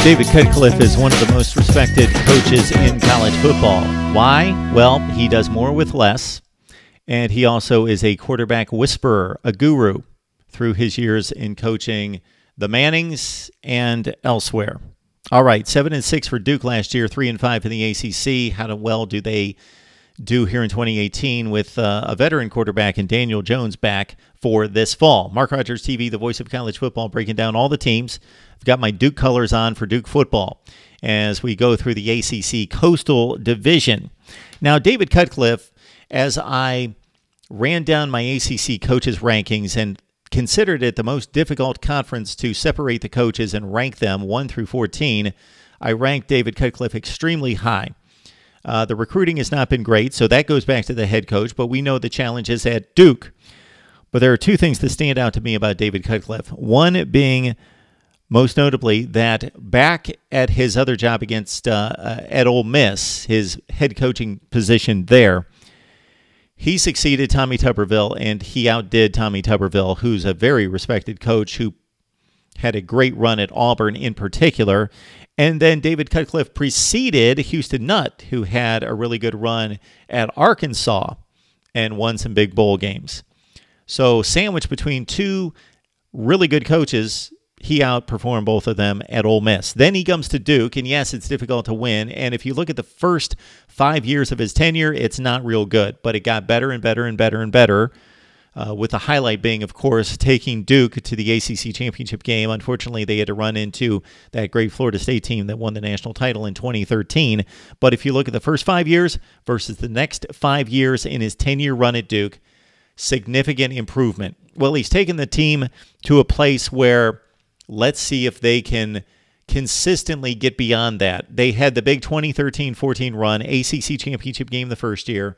David Cutcliffe is one of the most respected coaches in college football. Why? Well, he does more with less, and he also is a quarterback whisperer, a guru, through his years in coaching the Mannings and elsewhere. All right, 7-6 for Duke last year, 3-5 in the ACC. How well do they do here in 2018 with a veteran quarterback and Daniel Jones back for this fall? Mark Rogers TV, the voice of college football, breaking down all the teams. I've got my Duke colors on for Duke football as we go through the ACC Coastal Division. Now, David Cutcliffe, as I ran down my ACC coaches rankings and considered it the most difficult conference to separate the coaches and rank them 1 through 14, I ranked David Cutcliffe extremely high. The recruiting has not been great, so that goes back to the head coach, but we know the challenges at Duke. But there are two things that stand out to me about David Cutcliffe. One being, most notably, that back at his other job at Ole Miss, his head coaching position there, he succeeded Tommy Tuberville, and he outdid Tommy Tuberville, who's a very respected coach who had a great run at Auburn in particular. And then David Cutcliffe preceded Houston Nutt, who had a really good run at Arkansas and won some big bowl games. So sandwiched between two really good coaches, he outperformed both of them at Ole Miss. Then he comes to Duke, and yes, it's difficult to win. And if you look at the first 5 years of his tenure, it's not real good. But it got better and better and better and better. With the highlight being, of course, taking Duke to the ACC championship game. Unfortunately, they had to run into that great Florida State team that won the national title in 2013. But if you look at the first 5 years versus the next 5 years in his 10-year run at Duke, significant improvement. Well, he's taken the team to a place where let's see if they can consistently get beyond that. They had the big 2013-14 run, ACC championship game the first year,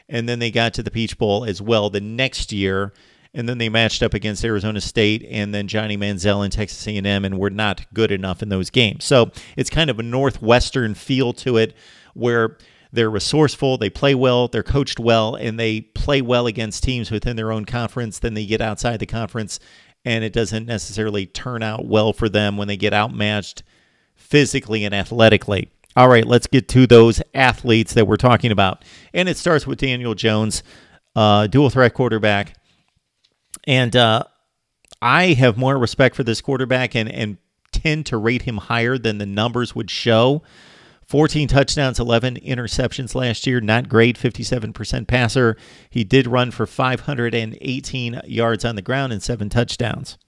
and then they got to the Peach Bowl as well the next year, and then they matched up against Arizona State and then Johnny Manziel and Texas A&M, and were not good enough in those games. So it's kind of a Northwestern feel to it where they're resourceful, they play well, they're coached well, and they play well against teams within their own conference. Then they get outside the conference, and it doesn't necessarily turn out well for them when they get outmatched physically and athletically. All right, let's get to those athletes that we're talking about. And it starts with Daniel Jones, dual threat quarterback. And I have more respect for this quarterback and tend to rate him higher than the numbers would show. 14 touchdowns, 11 interceptions last year. Not great, 57% passer. He did run for 518 yards on the ground and 7 touchdowns.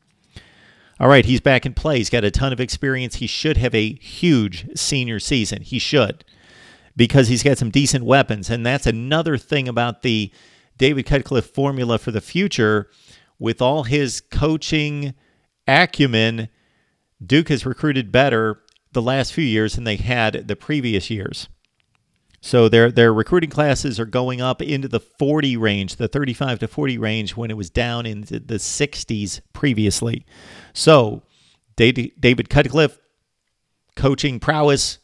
All right, he's back in play. He's got a ton of experience. He should have a huge senior season. He should, because he's got some decent weapons. And that's another thing about the David Cutcliffe formula for the future. With all his coaching acumen, Duke has recruited better the last few years than they had the previous years. So their recruiting classes are going up into the 40 range, the 35 to 40 range, when it was down in the 60s previously. So David Cutcliffe, coaching prowess,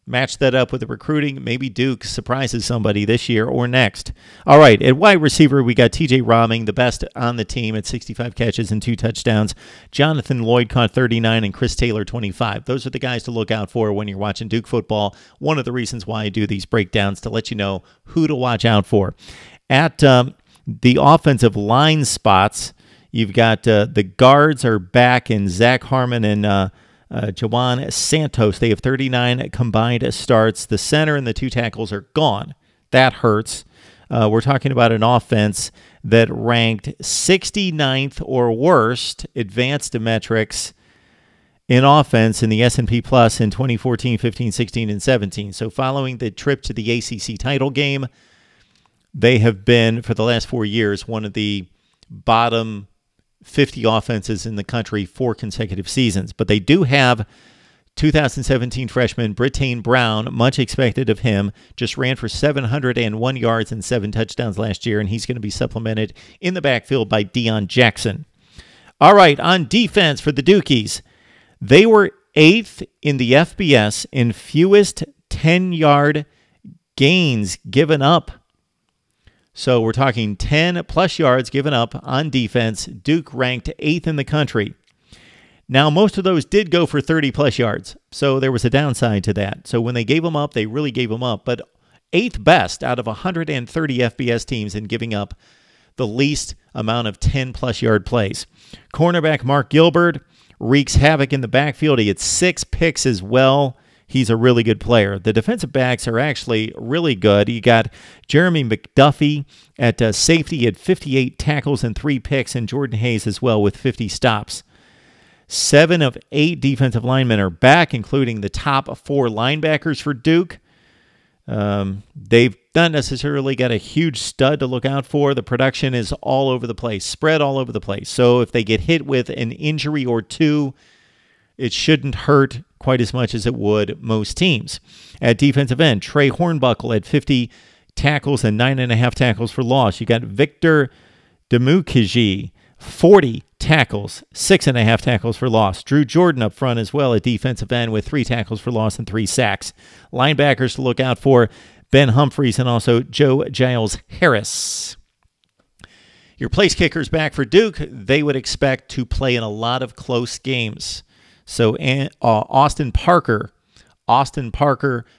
match that up with the recruiting. Maybe Duke surprises somebody this year or next. All right, at wide receiver, we got TJ Rahming, the best on the team at 65 catches and 2 touchdowns. Jonathan Lloyd caught 39 and Chris Taylor 25. Those are the guys to look out for when you're watching Duke football. One of the reasons why I do these breakdowns, to let you know who to watch out for. At the offensive line spots, you've got the guards are back in Zach Harmon and Jawan Santos. They have 39 combined starts. The center and the 2 tackles are gone. That hurts. We're talking about an offense that ranked 69th or worst advanced metrics in offense in the S&P Plus in 2014, 15, 16, and 17. So following the trip to the ACC title game, they have been, for the last 4 years, one of the bottom 50 offenses in the country 4 consecutive seasons. But they do have 2017 freshman Brittain Brown, much expected of him, just ran for 701 yards and 7 touchdowns last year, and he's going to be supplemented in the backfield by Deion Jackson. All right, on defense for the Dukies, they were 8th in the FBS in fewest 10-yard gains given up. So we're talking 10-plus yards given up on defense. Duke ranked 8th in the country. Now, most of those did go for 30-plus yards, so there was a downside to that. So when they gave them up, they really gave them up. But 8th best out of 130 FBS teams in giving up the least amount of 10-plus yard plays. Cornerback Mark Gilbert wreaks havoc in the backfield. He had 6 picks as well. He's a really good player. The defensive backs are actually really good. You got Jeremy McDuffie at safety. He had 58 tackles and 3 picks, and Jordan Hayes as well with 50 stops. 7 of 8 defensive linemen are back, including the top 4 linebackers for Duke. They've not necessarily got a huge stud to look out for. The production is all over the place, spread all over the place. So if they get hit with an injury or two, it shouldn't hurt quite as much as it would most teams. At defensive end, Trey Hornbuckle had 50 tackles and 9.5 tackles for loss. You got Victor Demukiji, 40 tackles, 6.5 tackles for loss. Drew Jordan up front as well at defensive end with 3 tackles for loss and 3 sacks. Linebackers to look out for, Ben Humphreys and also Joe Giles Harris. Your place kickers back for Duke, they would expect to play in a lot of close games. So Austin Parker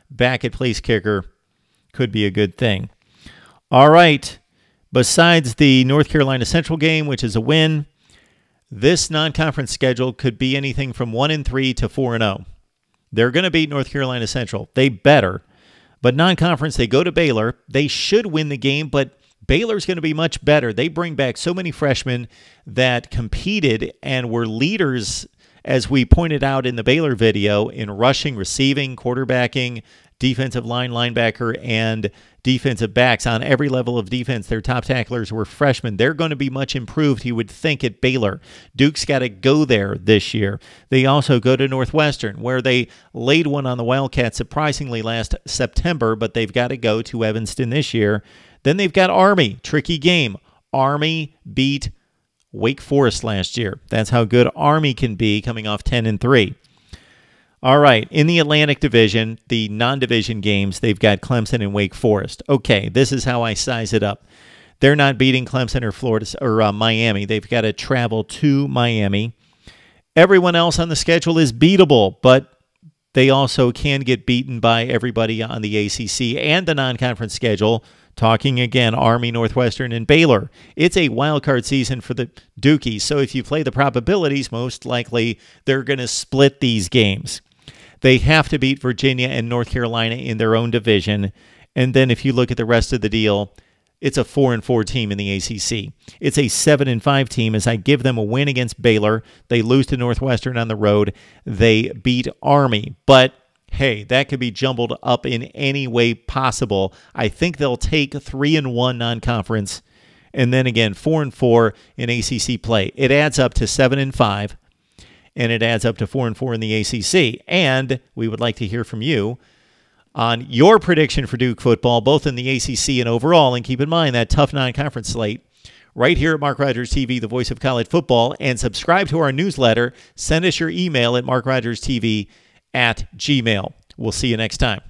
back at place kicker could be a good thing. All right. Besides the North Carolina Central game, which is a win, this non-conference schedule could be anything from 1-3 to 4-0. They're going to beat North Carolina Central. They better. But non-conference, they go to Baylor. They should win the game, but Baylor's going to be much better. They bring back so many freshmen that competed and were leaders, as we pointed out in the Baylor video, in rushing, receiving, quarterbacking, defensive line, linebacker, and defensive backs. On every level of defense, their top tacklers were freshmen. They're going to be much improved, you would think, at Baylor. Duke's got to go there this year. They also go to Northwestern, where they laid one on the Wildcats surprisingly last September, but they've got to go to Evanston this year. Then they've got Army. Tricky game. Army beat Wake Forest last year. That's how good Army can be, coming off 10-3. All right, in the Atlantic Division, the non-division games, they've got Clemson and Wake Forest. Okay, this is how I size it up. They're not beating Clemson or Florida or Miami. They've got to travel to Miami. Everyone else on the schedule is beatable, but they also can get beaten by everybody on the ACC and the non-conference schedule. Talking again, Army, Northwestern, and Baylor. It's a wild card season for the Dukies, so if you play the probabilities, most likely they're going to split these games. They have to beat Virginia and North Carolina in their own division, and then if you look at the rest of the deal, it's a 4-4 team in the ACC. It's a 7-5 team as I give them a win against Baylor. They lose to Northwestern on the road. They beat Army, but hey, that could be jumbled up in any way possible. I think they'll take 3-1 non-conference, and then again 4-4 in ACC play. It adds up to 7-5, and it adds up to 4-4 in the ACC. And we would like to hear from you on your prediction for Duke football, both in the ACC and overall. And keep in mind that tough non-conference slate right here at Mark Rogers TV, the voice of college football. And subscribe to our newsletter. Send us your email at markrogerstv@gmail.com. We'll see you next time.